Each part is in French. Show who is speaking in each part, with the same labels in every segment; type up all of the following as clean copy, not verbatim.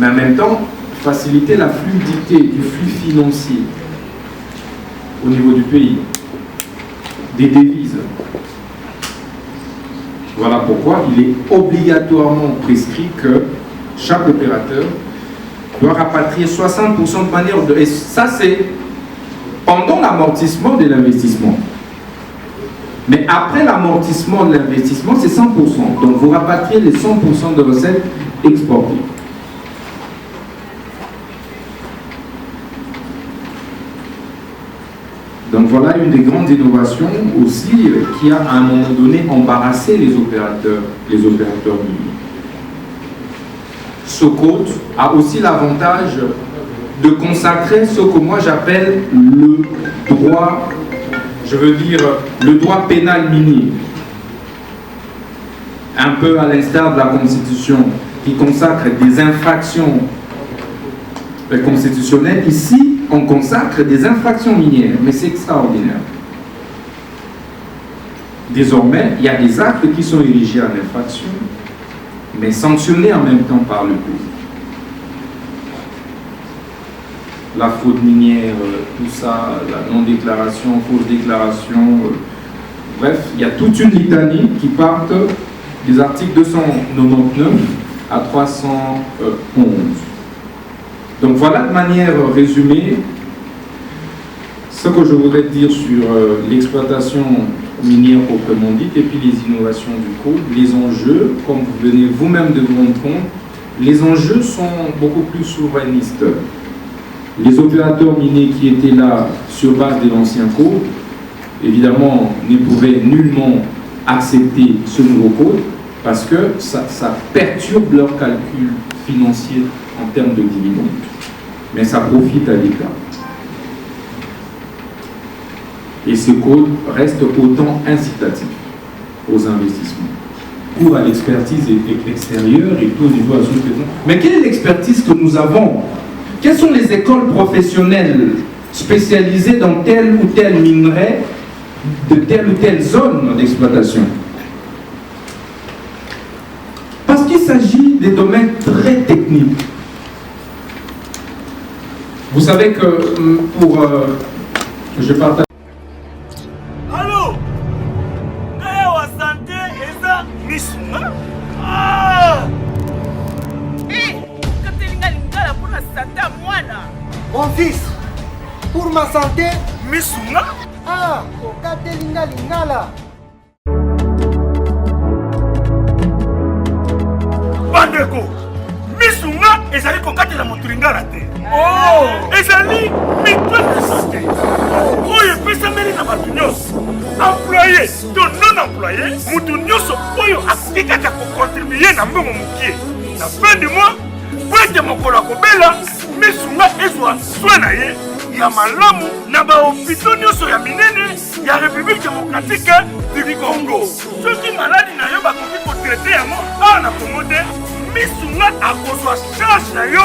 Speaker 1: mais en même temps, faciliter la fluidité du flux financier au niveau du pays, des devises. Voilà pourquoi il est obligatoirement prescrit que chaque opérateur doit rapatrier 60% de manière de... Et ça, c'est pendant l'amortissement de l'investissement. Mais après l'amortissement de l'investissement, c'est 100%. Donc vous rapatriez les 100% de recettes exportées. Donc voilà une des grandes innovations aussi qui a à un moment donné embarrassé les opérateurs miniers. Ce code a aussi l'avantage de consacrer ce que moi j'appelle le droit, je veux dire le droit pénal minier. Un peu à l'instar de la Constitution qui consacre des infractions constitutionnelles. Ici, on consacre des infractions minières, mais c'est extraordinaire. Désormais, il y a des actes qui sont érigés en infraction, mais sanctionnés en même temps par le code. La fraude minière, tout ça, la non-déclaration, fausse déclaration, bref, il y a toute une litanie qui part des articles 299 à 311. Donc voilà de manière résumée ce que je voudrais dire sur l'exploitation minière proprement dite et puis les innovations du code, les enjeux, comme vous venez vous-même de vous rendre compte, les enjeux sont beaucoup plus souverainistes. Les opérateurs miniers qui étaient là sur base de l'ancien code, évidemment, ne pouvaient nullement accepter ce nouveau code parce que ça perturbe leur calcul financier en termes de dividendes. Mais ça profite à l'État. Et ce code reste autant incitatif aux investissements. Pour à l'expertise extérieure et tout au niveau à sous-traitant. Mais quelle est l'expertise que nous avons? Quelles sont les écoles professionnelles spécialisées dans tel ou tel minerai de telle ou telle zone d'exploitation? Parce qu'il s'agit des domaines très techniques. Vous savez que pour... je partage...
Speaker 2: Allô? Wa santé eza misuma? Ah!
Speaker 3: Mon fils, pour ma santé,
Speaker 2: Misuna?
Speaker 3: ah, okate linga lingala.
Speaker 2: Bandeko, Misuna ezali kokatela moto lingala te. Oh! Ezali mito de santé. Oyo epesameli na bato nyonso. Employé to non employé, moto nyonso oyo akoki kaka kocontribue na mbongo mokie. Na fin du mois, po ete mokolo akobela, Misuna ezwa soin na ye ya malamu na bahopitau nyonso ya minene ya République démocratique du Congo. Soki maladi na yo bakoki kotraite yango awa na Congo te, Misuna akozwa charge na yo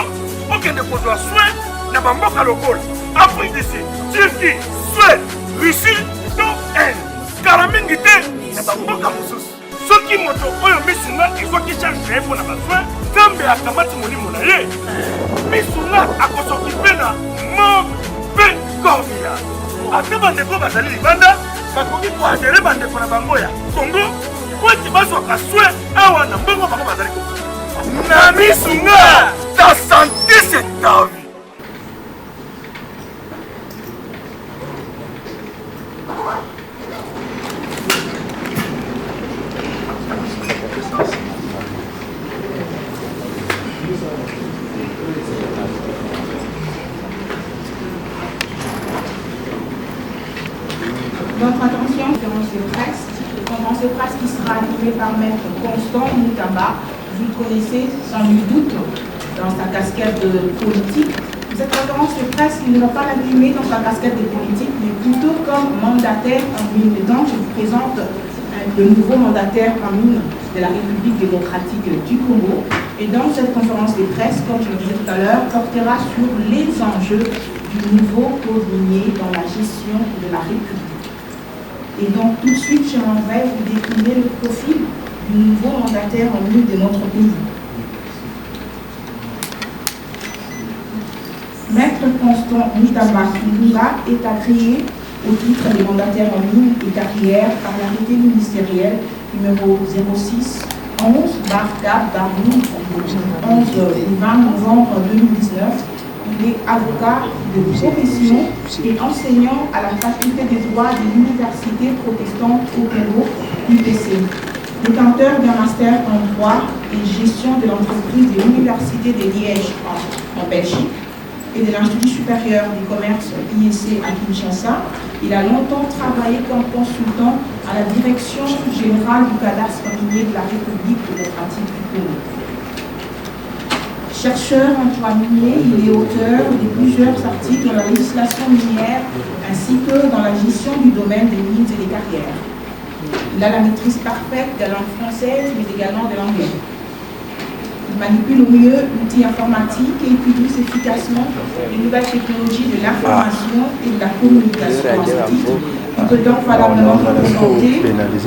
Speaker 2: okende kozwa soin na bamboka lokola Afrique du Sud, Turquie, Suède, Russie to Inde. Kala mingi te na bamboka mosusu. Soki moto oyo Misuna ezwaki charge na ye mpo na basoin, Nzambe akamati molimo na ye, Misuna akosokipe na mabe korbia. Ate bandeko bazali libanda bakoki koadere bandeko na bango ya Congo po ete bazwaka soin awa na mbongo bango bazali kokoka. Na Misuna, ta santé c'est ta vie.
Speaker 4: Votre attention, conférence de presse. Conférence de presse qui sera animée par Maître Constant Moutamba. Vous le connaissez sans nul doute dans sa casquette de politique. Cette conférence de presse, il ne va pas l'animer dans sa casquette de politique, mais plutôt comme mandataire en mine. Et donc, je vous présente le nouveau mandataire en mine de la République démocratique du Congo. Et donc, cette conférence de presse, comme je le disais tout à l'heure, portera sur les enjeux du nouveau code minier dans la gestion de la République. Et donc, tout de suite, j'aimerais vous décliner le profil du nouveau mandataire en mine de notre pays. Maître Constant Mutamba Kilunga est agréé au titre des mandataires en ligne et carrière par l'arrêté ministériel numéro 06 11/4/20 11 du 20 novembre 2019. Il est avocat de profession et enseignant à la faculté des droits de l'Université protestante au Congo, UPC. Détenteur d'un master en droit et gestion de l'entreprise de l'Université de Liège en Belgique et de l'Institut supérieur du commerce IEC à Kinshasa, il a longtemps travaillé comme consultant à la direction générale du cadastre minier de la République démocratique du Congo. Chercheur en droit minier, il est auteur de plusieurs articles dans la législation minière ainsi que dans la gestion du domaine des mines et des carrières. Il a la maîtrise parfaite de la langue française, mais également de l'anglais. Il manipule au mieux l'outil informatique et utilise efficacement les nouvelles technologies de l'information et de la communication. Il peut donc valablement représenter,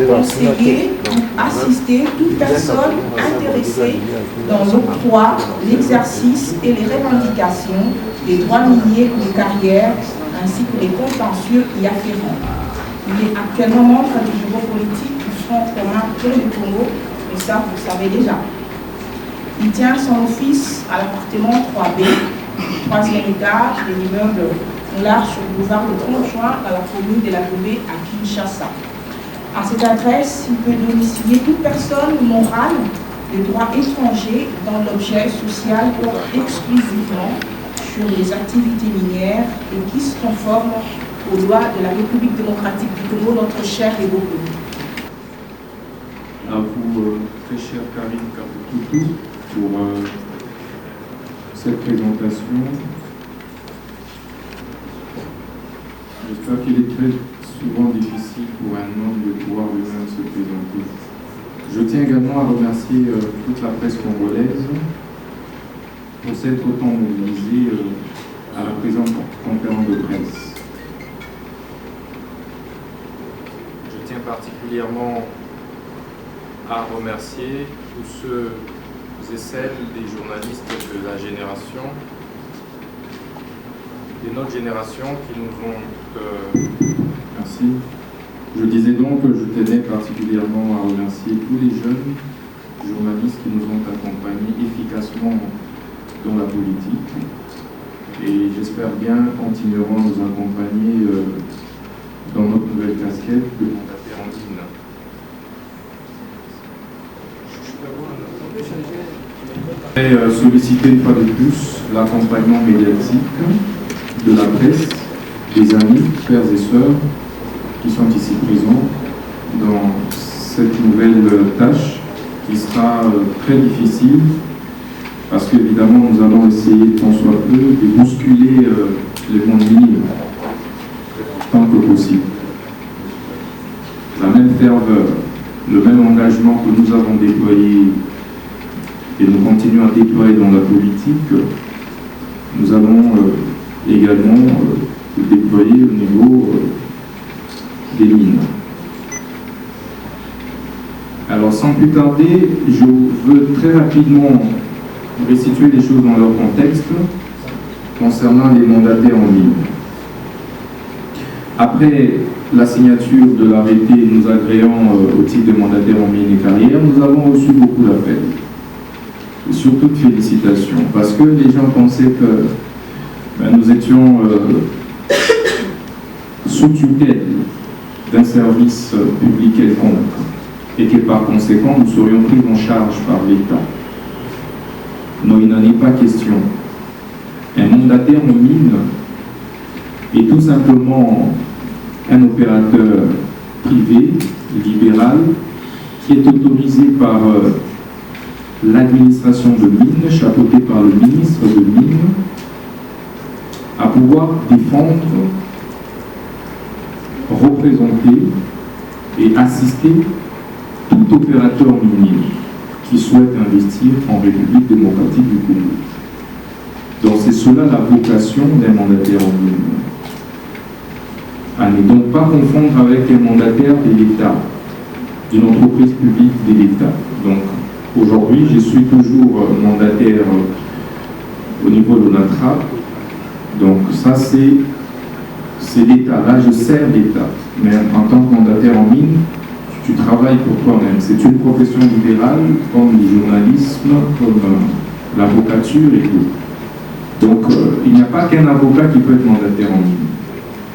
Speaker 4: conseiller ou assister toute personne intéressée dans l'octroi, l'exercice et les revendications des droits miniers ou de carrière, ainsi que les contentieux y afférents. Il est actuellement membre du bureau politique du Front commun pour le Congo, mais ça, vous le savez déjà. Il tient son office à l'appartement 3B, 3e étage de l'immeuble large sur le boulevard le 30 juin dans la commune de la Gombe à Kinshasa. À cette adresse, il peut domicilier toute personne morale de droit étranger dont l'objet social porte exclusivement sur les activités minières et qui se conforme aux lois de la République démocratique du Congo, notre cher et beau pays.
Speaker 1: À vous, très cher Karine Kapoutou, pour cette présentation. J'espère qu'il est très souvent difficile pour un homme de pouvoir lui-même se présenter. Je tiens également à remercier toute la presse congolaise pour s'être autant mobilisée à la présente conférence de presse. Je tiens particulièrement à remercier tous ceux et celles des journalistes de la génération, de notre génération qui nous ont... Merci. Je disais donc que je tenais particulièrement à remercier tous les jeunes journalistes qui nous ont accompagnés efficacement dans la politique et j'espère bien continueront à nous accompagner dans notre nouvelle casquette de mandataire en ligne. Et solliciter une fois de plus l'accompagnement médiatique de la presse, des amis, frères et sœurs qui sont ici présents dans cette nouvelle tâche qui sera très difficile parce qu'évidemment nous allons essayer tant soit peu de bousculer les mondes miniers tant que possible. La même ferveur, le même engagement que nous avons déployé et nous continuons à déployer dans la politique, nous allons également déployer au niveau des mines. Alors sans plus tarder, je veux très rapidement restituer les choses dans leur contexte concernant les mandataires en ligne. Après la signature de l'arrêté nous agréant au titre de mandataire en mine et carrière, nous avons reçu beaucoup d'appels. Et surtout de félicitations, parce que les gens pensaient que nous étions sous tutelle d'un service public quelconque et que par conséquent nous serions pris en charge par l'État. Non, il n'en est pas question. Un mandataire en mine est tout simplement un opérateur privé, libéral, qui est autorisé par l'administration de mines, chapeautée par le ministre de mines, à pouvoir défendre, représenter et assister tout opérateur minier qui souhaite investir en République démocratique du Congo. Donc c'est cela la vocation d'un mandataire en mine. À ne donc pas confondre avec un mandataire de l'État, d'une entreprise publique de l'État. Donc aujourd'hui, je suis toujours mandataire au niveau de l'ONATRA Donc ça, c'est l'État. Là, je sers l'État. Mais en tant que mandataire en mine, tu travailles pour toi-même. C'est une profession libérale, comme le journalisme, comme l'avocature et tout. Donc, il n'y a pas qu'un avocat qui peut être mandataire en mine.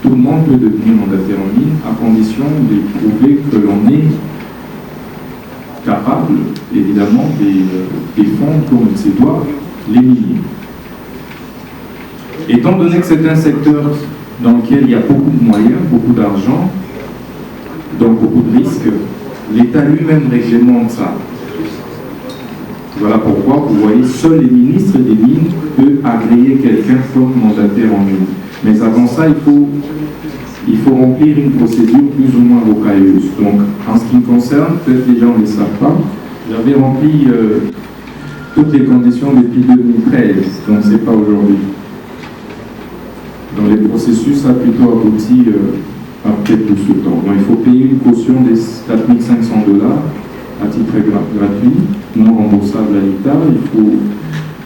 Speaker 1: Tout le monde peut devenir mandataire en mine, à condition de prouver que l'on est capable, évidemment, de défendre comme il se doit les miniers. Étant donné que c'est un secteur dans lequel il y a beaucoup de moyens, beaucoup d'argent, donc beaucoup de risques, l'État lui-même réglemente ça. Voilà pourquoi, vous voyez, seuls les ministres des mines peuvent agréer quelqu'un comme mandataire en mine. Mais avant ça, il faut remplir une procédure plus ou moins rocailleuse. Donc, en ce qui me concerne, peut-être les gens ne le savent pas, j'avais rempli toutes les conditions depuis 2013, donc ce n'est pas aujourd'hui. Dans les processus, ça a plutôt abouti après tout ce temps. Donc, il faut payer une caution des 4 500 $ à titre gratuit, non remboursable à l'État. Il faut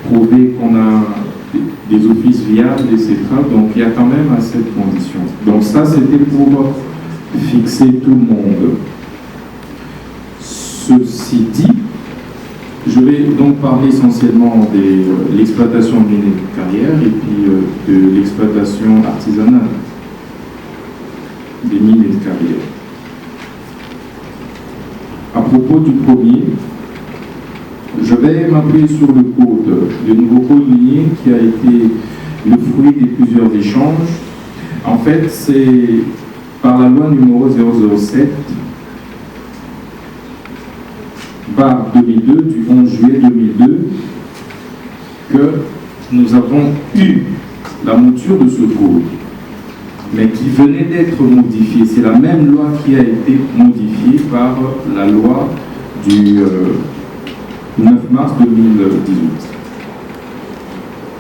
Speaker 1: prouver qu'on a des offices viables, etc. Donc il y a quand même à cette condition. Donc ça, c'était pour fixer tout le monde. Ceci dit, je vais donc parler essentiellement de l'exploitation minière de carrière et puis de l'exploitation artisanale des mines et de carrière. À propos du premier, je vais m'appuyer sur le code, le nouveau code minier qui a été le fruit de plusieurs échanges. En fait, c'est par la loi numéro 007 par 2002, du 11 juillet 2002, que nous avons eu la mouture de ce code, mais qui venait d'être modifié. C'est la même loi qui a été modifiée par la loi du 9 mars 2018.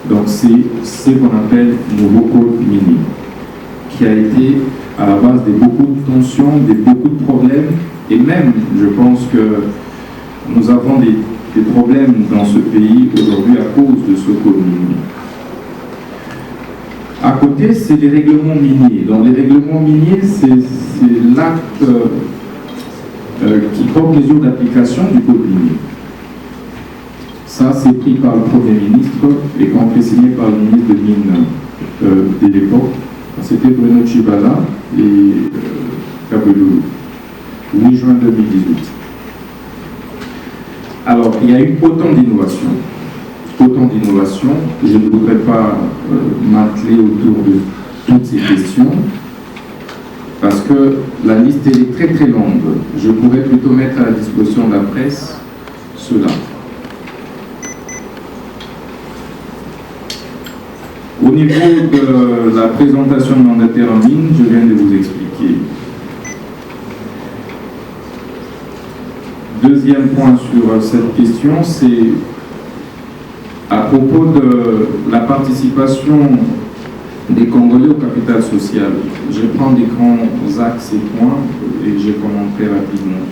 Speaker 1: Donc c'est ce qu'on appelle nouveau code minier, qui a été à la base de beaucoup de tensions, de beaucoup de problèmes, et même, je pense que nous avons des problèmes dans ce pays aujourd'hui à cause de ce code minier. À côté, c'est les règlements miniers. Donc les règlements miniers, c'est l'acte qui porte les jours d'application du code minier. Ça, c'est pris par le Premier ministre et quand signé par le ministre des Mines de l'époque. C'était Bruno Tshibala et Kabelou, 8 juin 2018. Alors, il y a eu autant d'innovations. Je ne voudrais pas m'atteler autour de toutes ces questions, parce que la liste est très très longue. Je pourrais plutôt mettre à la disposition de la presse cela. Au niveau de la présentation de mandataire en ligne, je viens de vous expliquer. Deuxième point sur cette question, c'est à propos de la participation des Congolais au capital social. Je prends des grands axes et points et je commenterai rapidement.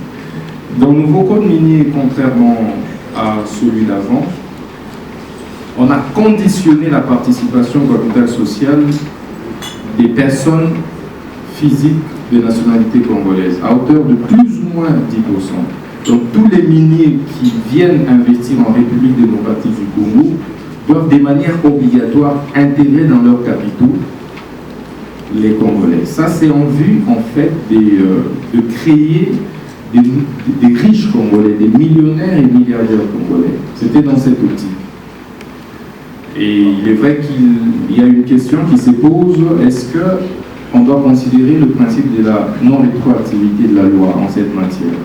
Speaker 1: Dans le nouveau code minier, contrairement à celui d'avant, on a conditionné la participation au capital social des personnes physiques de nationalité congolaise à hauteur de plus ou moins 10%. Donc tous les miniers qui viennent investir en République démocratique du Congo doivent de manière obligatoire intégrer dans leurs capitaux les Congolais. Ça, c'est en vue, en fait, de créer des riches Congolais, des millionnaires et milliardaires Congolais. C'était dans cette optique. Et il est vrai qu'il y a une question qui se pose, est-ce qu'on doit considérer le principe de la non-rétroactivité de la loi en cette matière?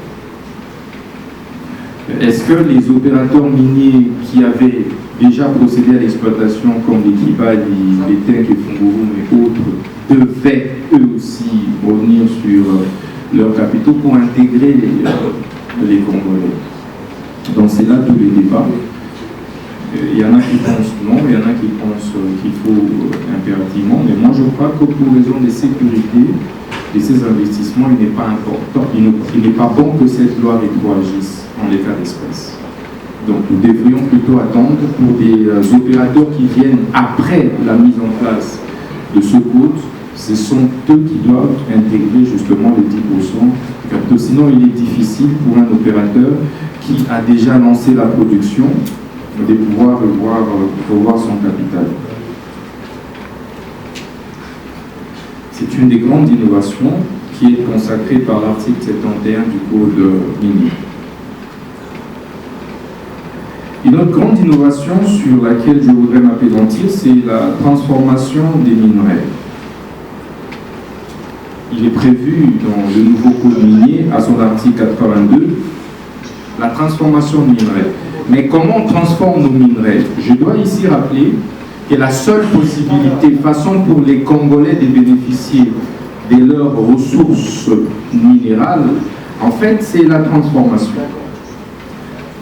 Speaker 1: Est-ce que les opérateurs miniers qui avaient déjà procédé à l'exploitation, comme les Kibali, les Tenk et Fungurum et autres, devaient eux aussi revenir sur leurs capitaux pour intégrer les Congolais? Donc c'est là tous les débats. Il y en a qui pensent non, il y en a qui pensent qu'il faut impérativement, mais moi je crois que pour raison de sécurité de ces investissements, il n'est pas important, il n'est pas bon que cette loi rétroagisse en l'état d'espèce. Donc nous devrions plutôt attendre pour des opérateurs qui viennent après la mise en place de ce code. Ce sont eux qui doivent intégrer justement les 10% du capteur. Sinon, il est difficile pour un opérateur qui a déjà lancé la production de pouvoir revoir son capital. C'est une des grandes innovations qui est consacrée par l'article 71 du Code minier. Une autre grande innovation sur laquelle je voudrais m'appesantir, c'est la transformation des minerais. Il est prévu dans le nouveau Code minier, à son article 82, la transformation de minerais. Mais comment on transforme nos minerais? Je dois ici rappeler que la seule possibilité, façon pour les Congolais de bénéficier de leurs ressources minérales, en fait, c'est la transformation.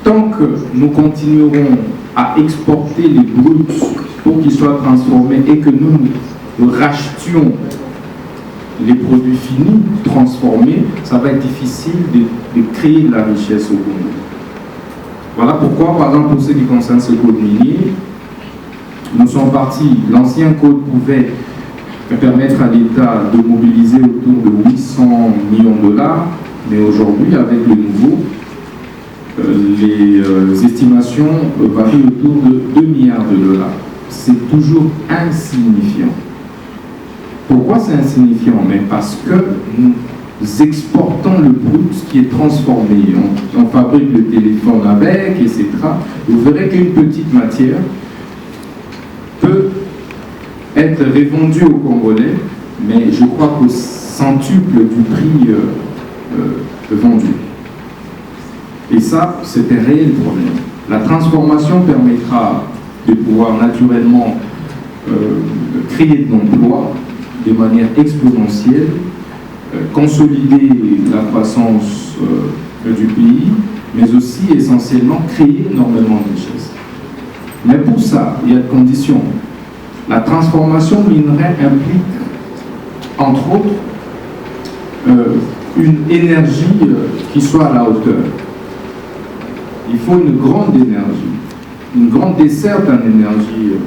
Speaker 1: Tant que nous continuerons à exporter les bruts pour qu'ils soient transformés et que nous rachetions les produits finis, transformés, ça va être difficile de créer de la richesse au Congo. Voilà pourquoi, par exemple, pour ce qui concerne ce code minier, nous sommes partis, l'ancien code pouvait permettre à l'État de mobiliser autour de 800 millions de dollars, mais aujourd'hui, avec le nouveau, les estimations varient autour de 2 milliards de dollars. C'est toujours insignifiant. Pourquoi c'est insignifiant? Mais parce que nous exportons le brut qui est transformé. On fabrique le téléphone avec, etc. Vous verrez qu'une petite matière peut être revendue aux Congolais, mais je crois qu'au centuple du prix vendu. Et ça, c'est un réel problème. La transformation permettra de pouvoir naturellement créer de l'emploi de manière exponentielle, consolider la croissance du pays, mais aussi essentiellement créer énormément de richesses. Mais pour ça, il y a des conditions. La transformation minerais implique, entre autres, une énergie qui soit à la hauteur. Il faut une grande énergie, une grande desserte en énergie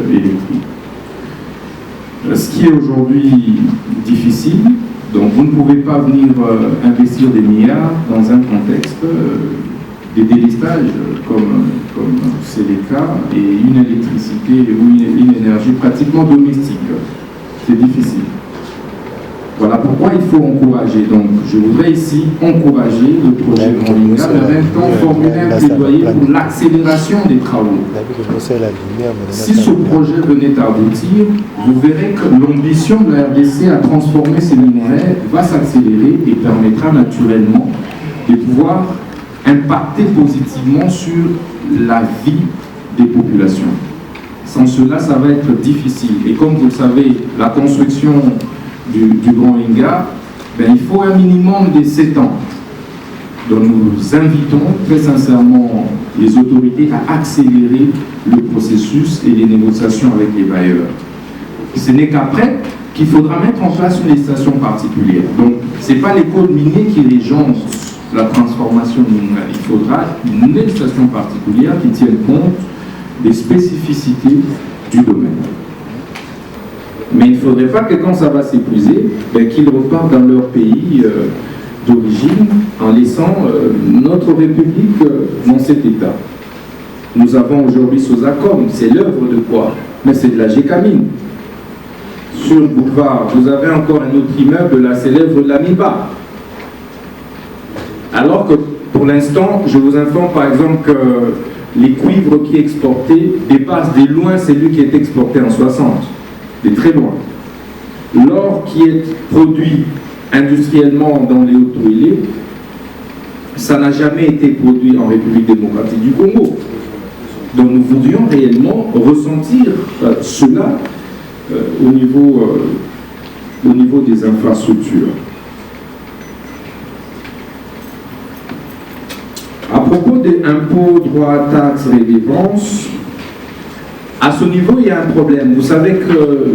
Speaker 1: électrique. Ce qui est aujourd'hui difficile, donc vous ne pouvez pas venir investir des milliards dans un contexte de délestage comme c'est le cas, et une électricité ou une énergie pratiquement domestique. C'est difficile. Voilà pourquoi il faut encourager. Donc, je voudrais ici encourager le projet Moringa, mais en même temps formuler un plaidoyer pour l'accélération des travaux. Si ce projet venait à aboutir, vous verrez que l'ambition de la RDC à transformer ces minerais va s'accélérer et permettra naturellement de pouvoir impacter positivement sur la vie des populations. Sans cela, ça va être difficile. Et comme vous le savez, la construction du Grand Inga, il faut un minimum de 7 ans. Donc nous invitons très sincèrement les autorités à accélérer le processus et les négociations avec les bailleurs. Ce n'est qu'après qu'il faudra mettre en place une législation particulière. Donc ce n'est pas les codes miniers qui régencent la transformation mineure. Il faudra une législation particulière qui tienne compte des spécificités du domaine. Mais il ne faudrait pas que quand ça va s'épuiser, qu'ils repartent dans leur pays d'origine en laissant notre République dans cet état. Nous avons aujourd'hui Sosacom, c'est l'œuvre de quoi? Mais c'est de la Gécamine. Sur le boulevard, vous avez encore un autre immeuble, là, c'est l'œuvre de l'Amiba. Alors que pour l'instant, je vous informe par exemple que les cuivres qui est exporté dépassent de loin celui qui est exporté en 60. De très loin. L'or qui est produit industriellement dans les Hautes-Touilés, ça n'a jamais été produit en République démocratique du Congo. Donc nous voudrions réellement ressentir cela au niveau des infrastructures. À propos des impôts, droits, taxes, dépenses, à ce niveau, il y a un problème. Vous savez que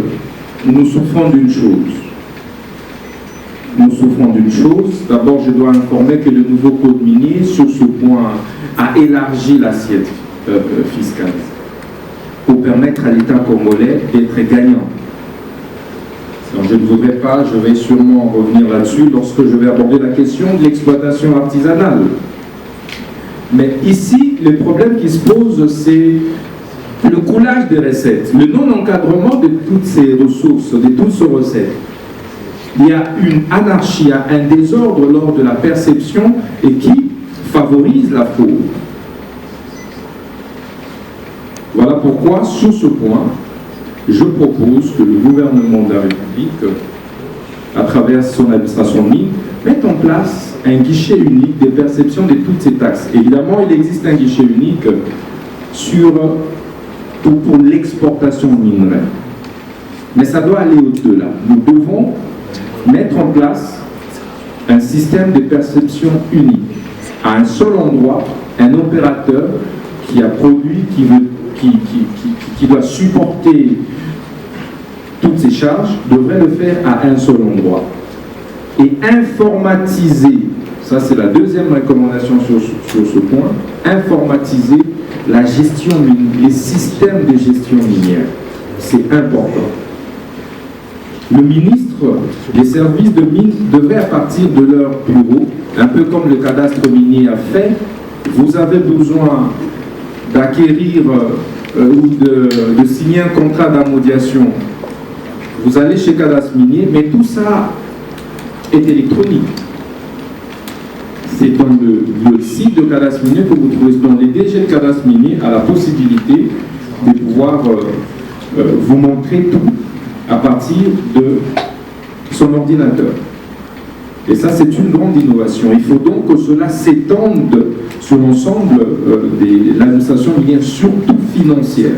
Speaker 1: nous souffrons d'une chose. Nous souffrant d'une chose. D'abord, je dois informer que le nouveau code minier, sur ce point, a élargi l'assiette fiscale pour permettre à l'État congolais d'être gagnant. Donc, je ne voudrais pas, je vais sûrement revenir là-dessus lorsque je vais aborder la question de l'exploitation artisanale. Mais ici, le problème qui se pose, c'est le coulage des recettes, le non-encadrement de toutes ces ressources, de toutes ces recettes. Il y a une anarchie, un désordre lors de la perception et qui favorise la fraude. Voilà pourquoi, sur ce point, je propose que le gouvernement de la République, à travers son administration de mine, mette en place un guichet unique des perceptions de toutes ces taxes. Évidemment, il existe un guichet unique pour l'exportation minerais. Mais ça doit aller au-delà. Nous devons mettre en place un système de perception unique. À un seul endroit, un opérateur qui a produit, qui doit supporter toutes ces charges, devrait le faire à un seul endroit. Et informatiser, ça c'est la deuxième recommandation sur ce point, informatiser la gestion minière, les systèmes de gestion minière. C'est important. Le ministre des services de mine devrait, à partir de leur bureau, un peu comme le cadastre minier a fait, vous avez besoin d'acquérir ou de signer un contrat d'amodiation. Vous allez chez cadastre minier, mais tout ça est électronique. C'est dans le site de cadastre minier que vous trouvez. Dans les DG de cadastre minier a la possibilité de pouvoir vous montrer tout à partir de son ordinateur. Et ça, c'est une grande innovation. Il faut donc que cela s'étende sur l'ensemble de l'administration minière, surtout financière.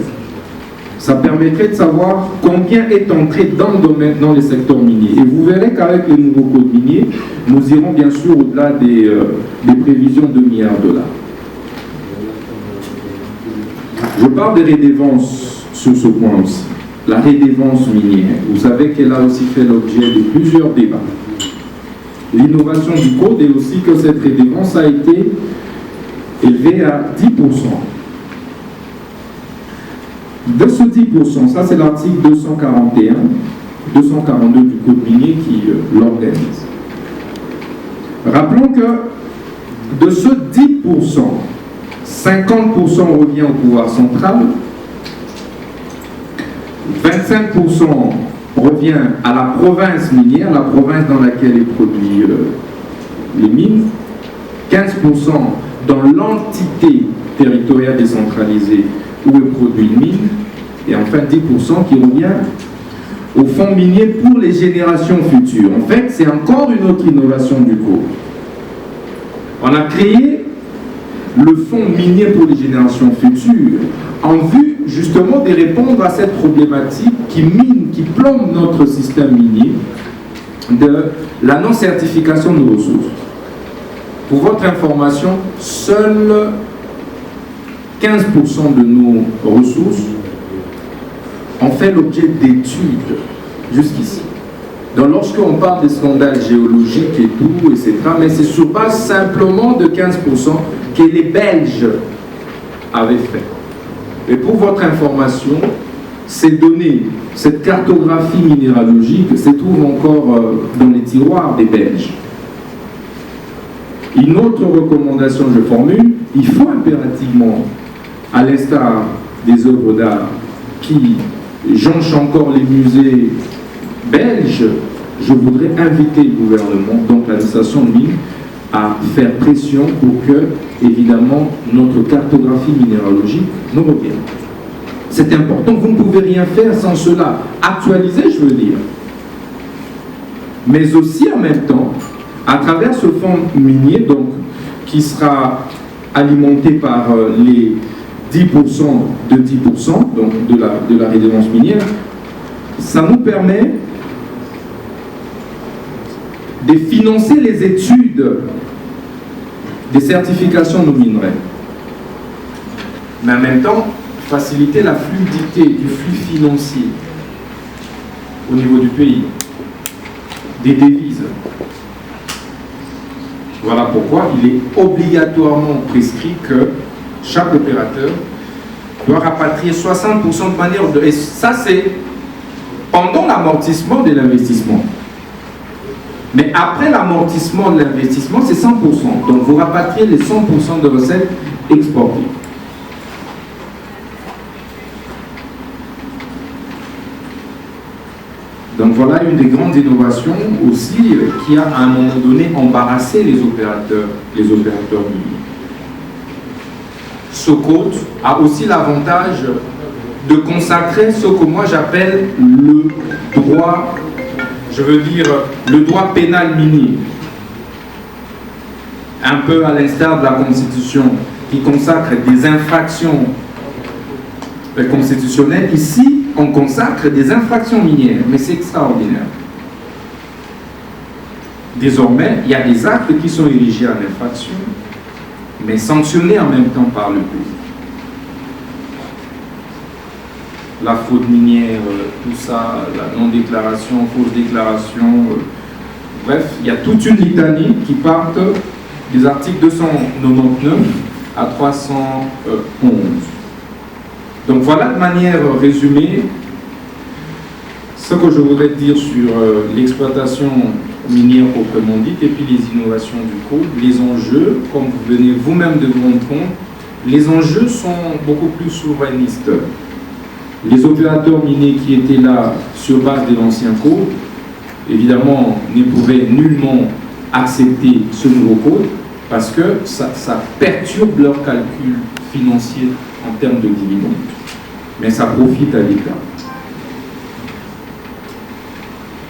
Speaker 1: Ça permettrait de savoir combien est entré dans le domaine, dans les secteurs miniers. Et vous verrez qu'avec le nouveau code minier, nous irons bien sûr au-delà des prévisions de milliards de dollars. Je parle des redévances sur ce point aussi. La redévance minière, vous savez qu'elle a aussi fait l'objet de plusieurs débats. L'innovation du code est aussi que cette redévance a été élevée à 10%. De ce 10%, ça c'est l'article 241, 242 du code minier qui l'organise. Rappelons que de ce 10%, 50% revient au pouvoir central, 25% revient à la province minière, la province dans laquelle est produit les mines, 15% dans l'entité territoriale décentralisée où est produit une mine, et enfin 10% qui revient au fonds minier pour les générations futures. En fait, c'est encore une autre innovation du code. On a créé le fonds minier pour les générations futures en vue justement de répondre à cette problématique qui mine, qui plombe notre système minier de la non-certification de nos ressources. Pour votre information, seuls 15% de nos ressources ont fait l'objet d'études jusqu'ici. Donc lorsqu'on parle des scandales géologiques et tout, etc., mais c'est sur base simplement de 15% que les Belges avaient fait. Et pour votre information, ces données, cette cartographie minéralogique se trouve encore dans les tiroirs des Belges. Une autre recommandation que je formule, il faut impérativement, à l'instar des œuvres d'art qui jonchent encore les musées belges, je voudrais inviter le gouvernement, donc l'administration de mine, à faire pression pour que, évidemment, notre cartographie minéralogique nous revienne. C'est important, vous ne pouvez rien faire sans cela. Actualiser, je veux dire. Mais aussi, en même temps, à travers ce fonds minier, donc, qui sera alimenté par les 10% de 10%, donc de la redevance minière, ça nous permet de financer les études des certifications de minerais. Mais en même temps, faciliter la fluidité du flux financier au niveau du pays, des devises. Voilà pourquoi il est obligatoirement prescrit que chaque opérateur doit rapatrier 60% de manière de... Et ça, c'est pendant l'amortissement de l'investissement. Mais après l'amortissement de l'investissement, c'est 100%. Donc vous rapatriez les 100% de recettes exportées. Donc voilà une des grandes innovations aussi qui a à un moment donné embarrassé les opérateurs miniers. Ce code a aussi l'avantage de consacrer ce que moi j'appelle le droit, je veux dire le droit pénal minier. Un peu à l'instar de la Constitution qui consacre des infractions constitutionnelles, ici on consacre des infractions minières, mais c'est extraordinaire. Désormais, il y a des actes qui sont érigés en infraction, mais sanctionnés en même temps par le pays. La fraude minière, tout ça, la non-déclaration, fausse déclaration, bref, il y a toute une litanie qui part des articles 299 à 311. Donc voilà de manière résumée ce que je voudrais dire sur l'exploitation minière proprement dite et puis les innovations du code, les enjeux, comme vous venez vous-même de vous rendre compte, les enjeux sont beaucoup plus souverainistes. Les opérateurs miniers qui étaient là sur base de l'ancien code, évidemment, ne pouvaient nullement accepter ce nouveau code parce que ça perturbe leur calcul financier en termes de dividendes. Mais ça profite à l'État.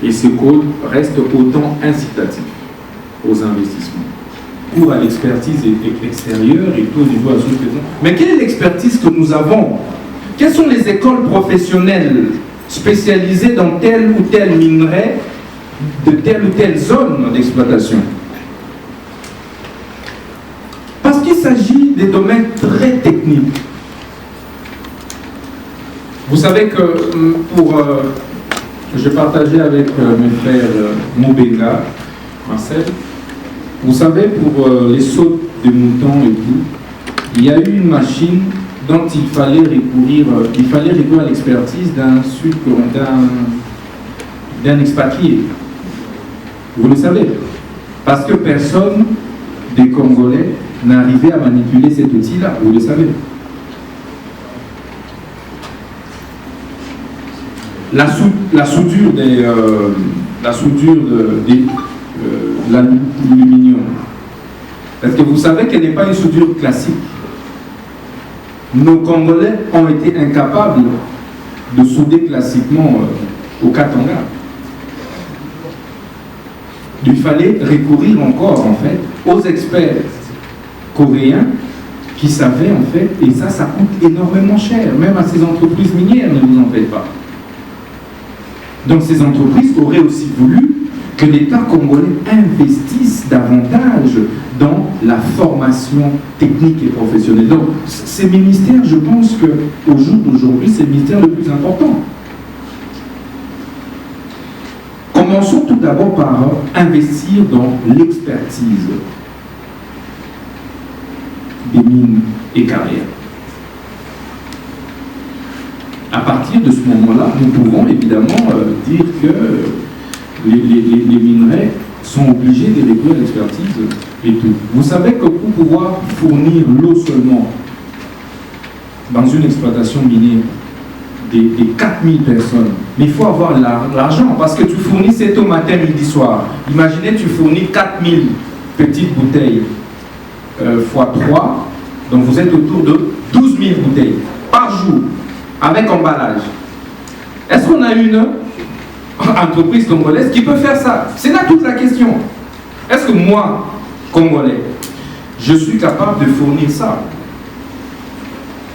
Speaker 1: Et ce code reste autant incitatif aux investissements. Pour à l'expertise extérieure et tout au niveau de la sous-traitance. Mais quelle est l'expertise que nous avons? Quelles sont les écoles professionnelles spécialisées dans tel ou tel minerai de telle ou telle zone d'exploitation? Parce qu'il s'agit des domaines très techniques. Vous savez que je partageais avec mes frères Moubenga, Marcel, vous savez, pour les sautes de moutons et tout, il y a eu une machine dont il fallait recourir à l'expertise d'un expatrié. Vous le savez. Parce que personne des Congolais n'arrivait à manipuler cet outil-là, vous le savez. La soudure de l'aluminium. Parce que vous savez qu'elle n'est pas une soudure classique. Nos Congolais ont été incapables de souder classiquement au Katanga. Il fallait recourir encore en fait aux experts coréens qui savaient en fait, et ça coûte énormément cher, même à ces entreprises minières, ne vous en faites pas. Donc ces entreprises auraient aussi voulu que l'État congolais investisse davantage dans la formation technique et professionnelle. Donc ces ministères, je pense qu'au jour d'aujourd'hui, c'est le ministère le plus important. Commençons tout d'abord par investir dans l'expertise des mines et carrières. À partir de ce moment-là, nous pouvons évidemment dire que les minerais sont obligés de recourir à l'expertise et tout. Vous savez que pour pouvoir fournir l'eau seulement dans une exploitation minière des 4000 personnes, mais il faut avoir l'argent parce que tu fournis cette eau matin, midi, soir. Imaginez, tu fournis 4000 petites bouteilles x 3, donc vous êtes autour de 12 000 bouteilles par jour. Avec emballage. Est-ce qu'on a une entreprise congolaise qui peut faire ça? C'est là toute la question. Est-ce que moi, Congolais, je suis capable de fournir ça?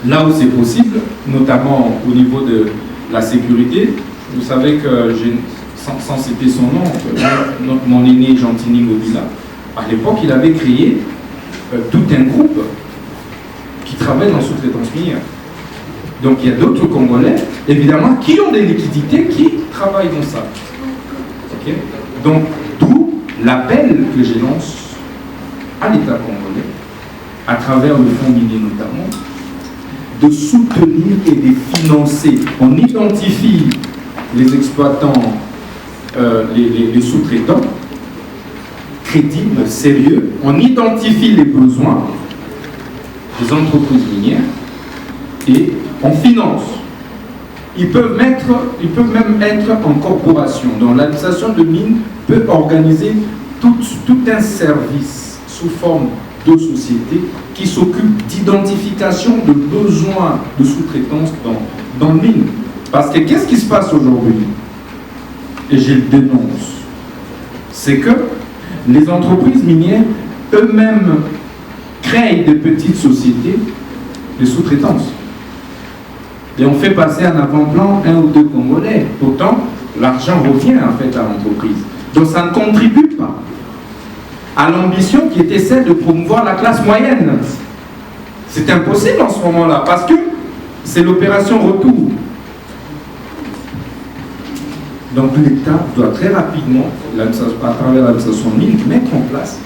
Speaker 1: Là où c'est possible, notamment au niveau de la sécurité, vous savez que, sans citer son nom, mon aîné Gentini Ngobila, à l'époque, il avait créé tout un groupe qui travaille dans la sous-traitance minière. Donc il y a d'autres Congolais, évidemment, qui ont des liquidités, qui travaillent dans ça. Okay? Donc, d'où l'appel que je lance à l'État congolais, à travers le fonds minier notamment, de soutenir et de financer. On identifie les exploitants, les sous-traitants, crédibles, sérieux, on identifie les besoins des entreprises minières et on finance. Ils peuvent même être en corporation. Donc l'administration de mines peut organiser tout un service sous forme de société qui s'occupe d'identification de besoins de sous-traitance dans le mine. Parce que qu'est-ce qui se passe aujourd'hui? Et je le dénonce. C'est que les entreprises minières eux-mêmes créent de petites sociétés de sous-traitance. Et on fait passer en avant-plan un ou deux Congolais. Pourtant, l'argent revient en fait à l'entreprise. Donc ça ne contribue pas à l'ambition qui était celle de promouvoir la classe moyenne. C'est impossible en ce moment-là, parce que c'est l'opération retour. Donc l'État doit très rapidement, à travers l'administration mine, mettre en place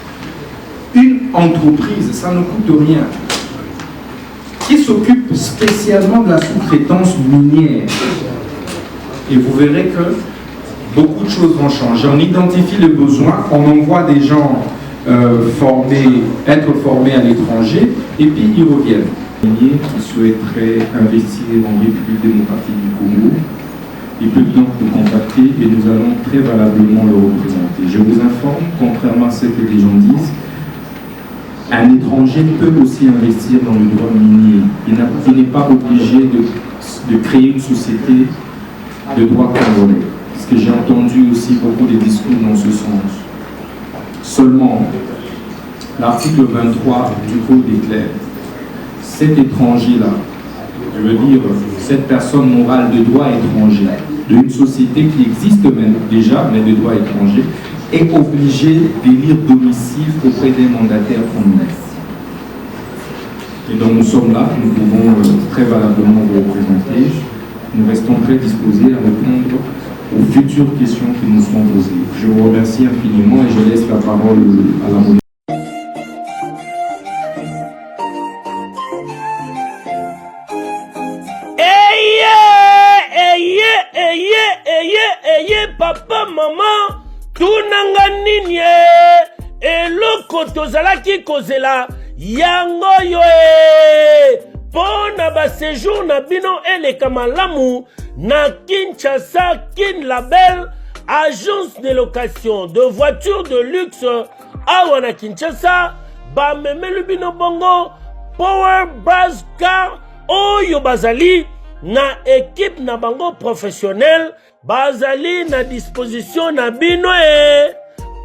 Speaker 1: une entreprise, ça ne coûte rien, qui s'occupe spécialement de la sous-traitance minière. Et vous verrez que beaucoup de choses vont changer. On identifie les besoins, on envoie des gens être formés à l'étranger, et puis ils reviennent. Les miniers qui souhaiteraient investir en République démocratique du Congo, ils peuvent donc nous contacter et nous allons très valablement le représenter. Je vous informe, contrairement à ce que les gens disent, un étranger peut aussi investir dans le droit minier. Il n'est pas obligé de créer une société de droit congolais. Parce que j'ai entendu aussi beaucoup de discours dans ce sens. Seulement, l'article 23 du Code est clair. Cet étranger-là, je veux dire, cette personne morale de droit étranger, d'une société qui existe même déjà, mais de droit étranger, est obligé d'élire domicile auprès d'un mandataire communal. Et donc nous sommes là, nous pouvons très valablement vous représenter. Nous restons très disposés à répondre aux futures questions qui nous seront posées. Je vous remercie infiniment et je laisse la parole à la modération.
Speaker 5: Papa, maman, tunanga nini eloko tozalaki kozela yango yo pona ba séjour na bino eleka malamu na Kinshasa Kin Label, agence de location de voitures de luxe awa na Kinshasa, ba memelu bino bongo Power Buzz Car oyo bazali na équipe na bango professionnel, bazali na disposition na bino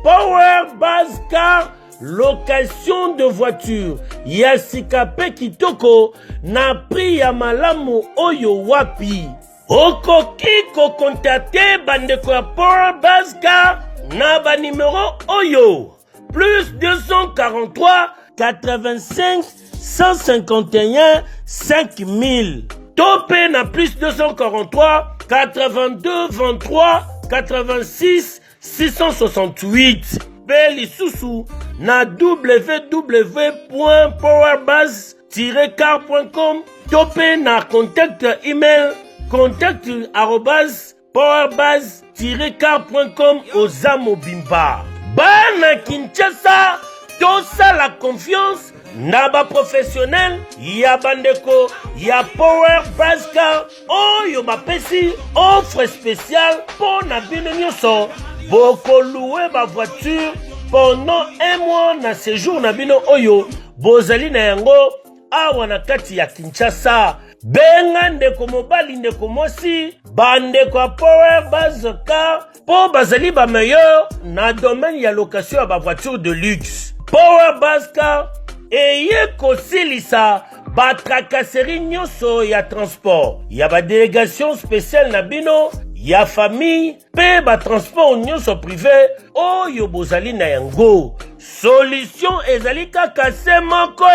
Speaker 5: Power Buzz Car, location de voiture ya sikape kitoko na prix ya malamu oyo wapi. Okoki ko contacter bandeko ya Power Buzz Car na ba numéro oyo plus 243 85 151 5000. Topé na plus 243 82 23 86 668. Beli Soussou na www.powerbuzz-car.com. Topé na contact email contact@powerbuzz-car.com Ozamo Bimba. Bana Kinshasa, tosa la confiance na ba professionnel ya bandeko ya Power Buzz Car oyo bapesi offre spéciale pour na bino nyonso boko louer ba voiture pendant un mois na séjour na bino oyo bozali na yango awa na kati ya Kinshasa. Benga ndeko mobali ndeko mosi bandeko ya Power Buzz Car po bazali ba meilleur na domaine ya location ya ba voiture de luxe. Power Buzz Car eye kosilisa ba tracasserie nyonso ya transport ya ba délégation spéciale na bino ya famille pe ba transport nyonso privé oyo bozali na yango. Solution ezali kaka se moko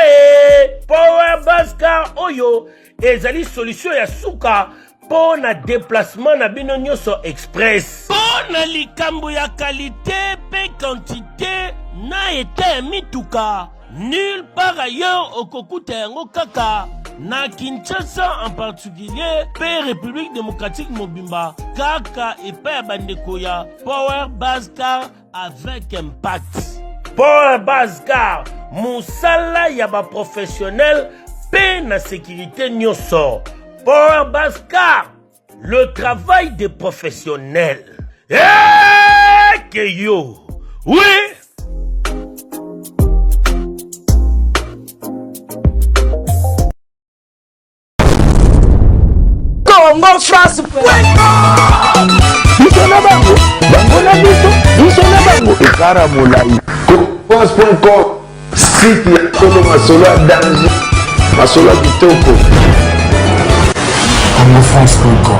Speaker 5: Power Buzz Car oyo ezali solution ya suka po na déplacement na bino nyonso express. Po na likambo ya qualité pe quantité na ete mituka nulle part ailleurs okokuta yango kaka na Kinshasa en particulier pe République démocratique mobimba kaka epai ya bandeko ya Power Base Car avec impact. Power Base Car musala ya ba professionnel pe na sécurité nyonso. Power Base Car, le travail des professionnels. Que yo, oui.
Speaker 6: Congo France. Biso na bango, bango na biso na bango. Ekara molai.
Speaker 7: France.com, site ya Kolo Masolo ya danger, Masolo ya kitoko.
Speaker 6: CongoFrance.com.